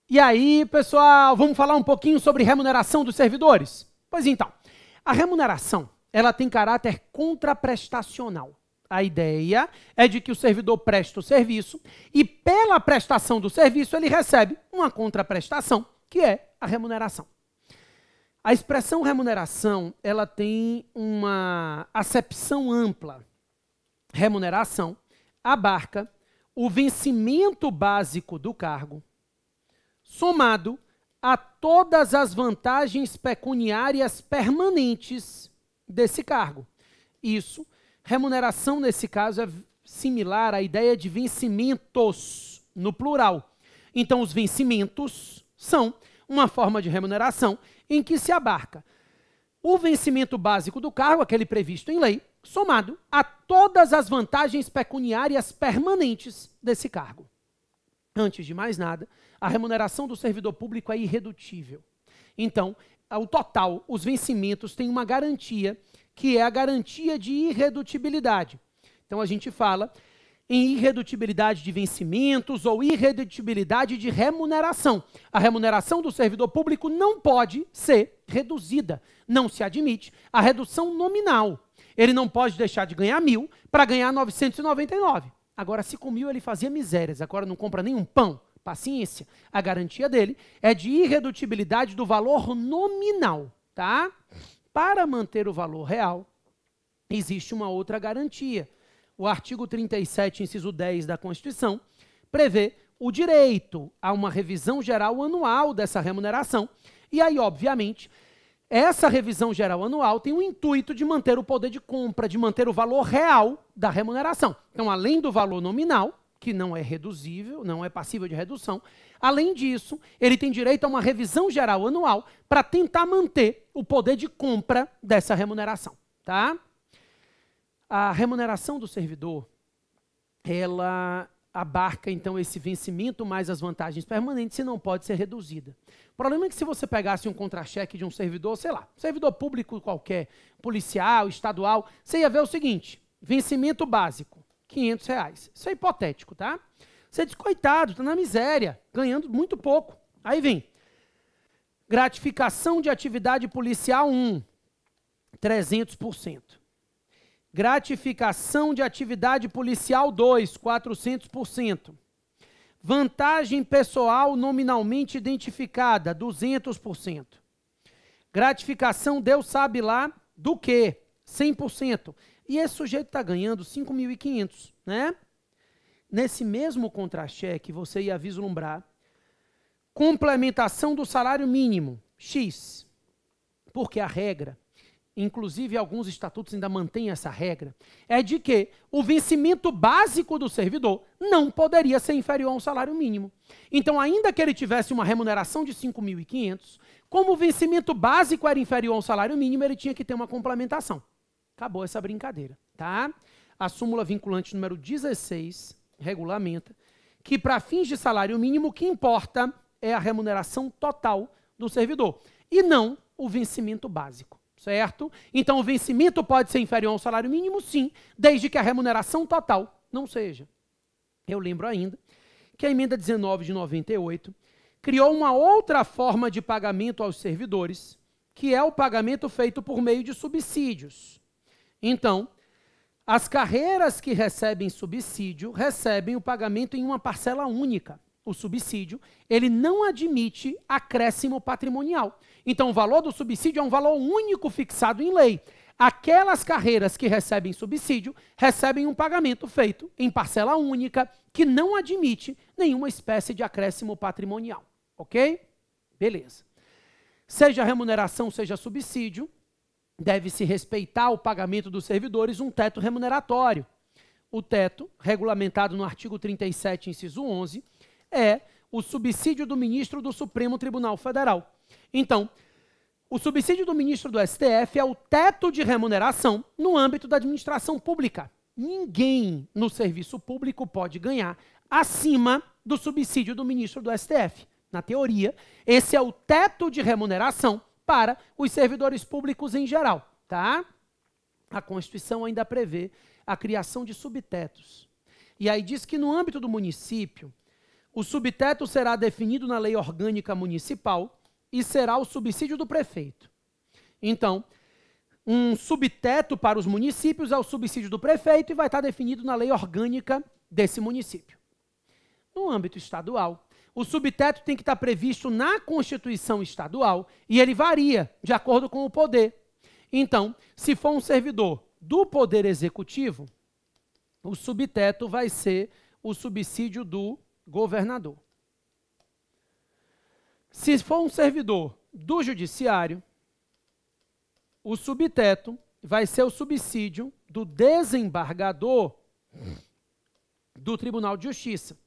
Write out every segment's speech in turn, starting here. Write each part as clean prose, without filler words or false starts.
E aí, pessoal, vamos falar um pouquinho sobre remuneração dos servidores? Pois então, a remuneração, ela tem caráter contraprestacional. A ideia é de que o servidor presta o serviço e pela prestação do serviço ele recebe uma contraprestação, que é a remuneração. A expressão remuneração, ela tem uma acepção ampla. Remuneração abarca o vencimento básico do cargo, somado a todas as vantagens pecuniárias permanentes desse cargo. Isso, remuneração nesse caso é similar à ideia de vencimentos, no plural. Então, os vencimentos são uma forma de remuneração em que se abarca o vencimento básico do cargo, aquele previsto em lei, somado a todas as vantagens pecuniárias permanentes desse cargo. Antes de mais nada, a remuneração do servidor público é irredutível. Então, ao total, os vencimentos têm uma garantia, que é a garantia de irredutibilidade. Então, a gente fala em irredutibilidade de vencimentos ou irredutibilidade de remuneração. A remuneração do servidor público não pode ser reduzida. Não se admite a redução nominal. Ele não pode deixar de ganhar 1.000 para ganhar 999. Agora, se com 1.000 ele fazia misérias, agora não compra nenhum pão, paciência. A garantia dele é de irredutibilidade do valor nominal, tá? Para manter o valor real, existe uma outra garantia. O artigo 37, inciso 10 da Constituição, prevê o direito a uma revisão geral anual dessa remuneração. E aí, obviamente, essa revisão geral anual tem o intuito de manter o poder de compra, de manter o valor real da remuneração. Então, além do valor nominal, que não é reduzível, não é passível de redução, além disso, ele tem direito a uma revisão geral anual para tentar manter o poder de compra dessa remuneração, tá? A remuneração do servidor, ela abarca, então, esse vencimento mais as vantagens permanentes e não pode ser reduzida. O problema é que se você pegasse um contra-cheque de um servidor, sei lá, servidor público qualquer, policial, estadual, você ia ver o seguinte, vencimento básico, R$500. Isso é hipotético, tá? Você diz, coitado, está na miséria, ganhando muito pouco. Aí vem, gratificação de atividade policial 1, 300%. Gratificação de atividade policial 2, 400%. Vantagem pessoal nominalmente identificada, 200%. Gratificação Deus sabe lá do quê? 100%. E esse sujeito está ganhando 5.500, né? Nesse mesmo contra-cheque, você ia vislumbrar complementação do salário mínimo, X. Porque a regra, inclusive alguns estatutos ainda mantêm essa regra, é de que o vencimento básico do servidor não poderia ser inferior a um salário mínimo. Então, ainda que ele tivesse uma remuneração de 5.500, como o vencimento básico era inferior a um salário mínimo, ele tinha que ter uma complementação. Acabou essa brincadeira, tá? A súmula vinculante número 16 regulamenta que, para fins de salário mínimo, o que importa é a remuneração total do servidor e não o vencimento básico. Certo? Então, o vencimento pode ser inferior ao salário mínimo, sim, desde que a remuneração total não seja. Eu lembro ainda que a emenda 19 de 98 criou uma outra forma de pagamento aos servidores, que é o pagamento feito por meio de subsídios. Então, as carreiras que recebem subsídio recebem o pagamento em uma parcela única. O subsídio, ele não admite acréscimo patrimonial. Então, o valor do subsídio é um valor único fixado em lei. Aquelas carreiras que recebem subsídio recebem um pagamento feito em parcela única que não admite nenhuma espécie de acréscimo patrimonial. Ok? Beleza. Seja remuneração, seja subsídio, deve-se respeitar o pagamento dos servidores um teto remuneratório. O teto, regulamentado no artigo 37, inciso 11, é o subsídio do ministro do Supremo Tribunal Federal. Então, o subsídio do ministro do STF é o teto de remuneração no âmbito da administração pública. Ninguém no serviço público pode ganhar acima do subsídio do ministro do STF. Na teoria, esse é o teto de remuneração para os servidores públicos em geral, tá? A Constituição ainda prevê a criação de subtetos. E aí diz que no âmbito do município, o subteto será definido na lei orgânica municipal e será o subsídio do prefeito. Então, um subteto para os municípios é o subsídio do prefeito e vai estar definido na lei orgânica desse município. No âmbito estadual, o subteto tem que estar previsto na Constituição Estadual e ele varia de acordo com o poder. Então, se for um servidor do Poder Executivo, o subteto vai ser o subsídio do governador. Se for um servidor do Judiciário, o subteto vai ser o subsídio do desembargador do Tribunal de Justiça.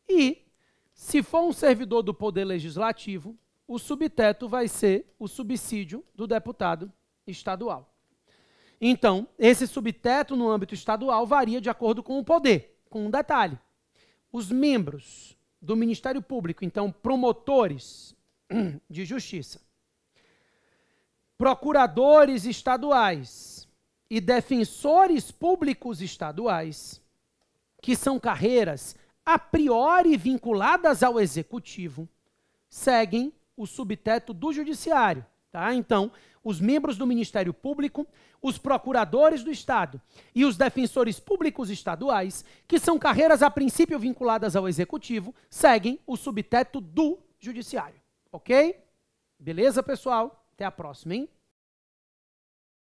E, se for um servidor do Poder Legislativo, o subteto vai ser o subsídio do deputado estadual. Então, esse subteto no âmbito estadual varia de acordo com o poder, com um detalhe. Os membros do Ministério Público, então promotores de justiça, procuradores estaduais e defensores públicos estaduais, que são carreiras a priori vinculadas ao Executivo, seguem o subteto do Judiciário. Tá? Então, os membros do Ministério Público, os procuradores do Estado e os defensores públicos estaduais, que são carreiras a princípio vinculadas ao Executivo, seguem o subteto do Judiciário. Ok? Beleza, pessoal? Até a próxima, hein?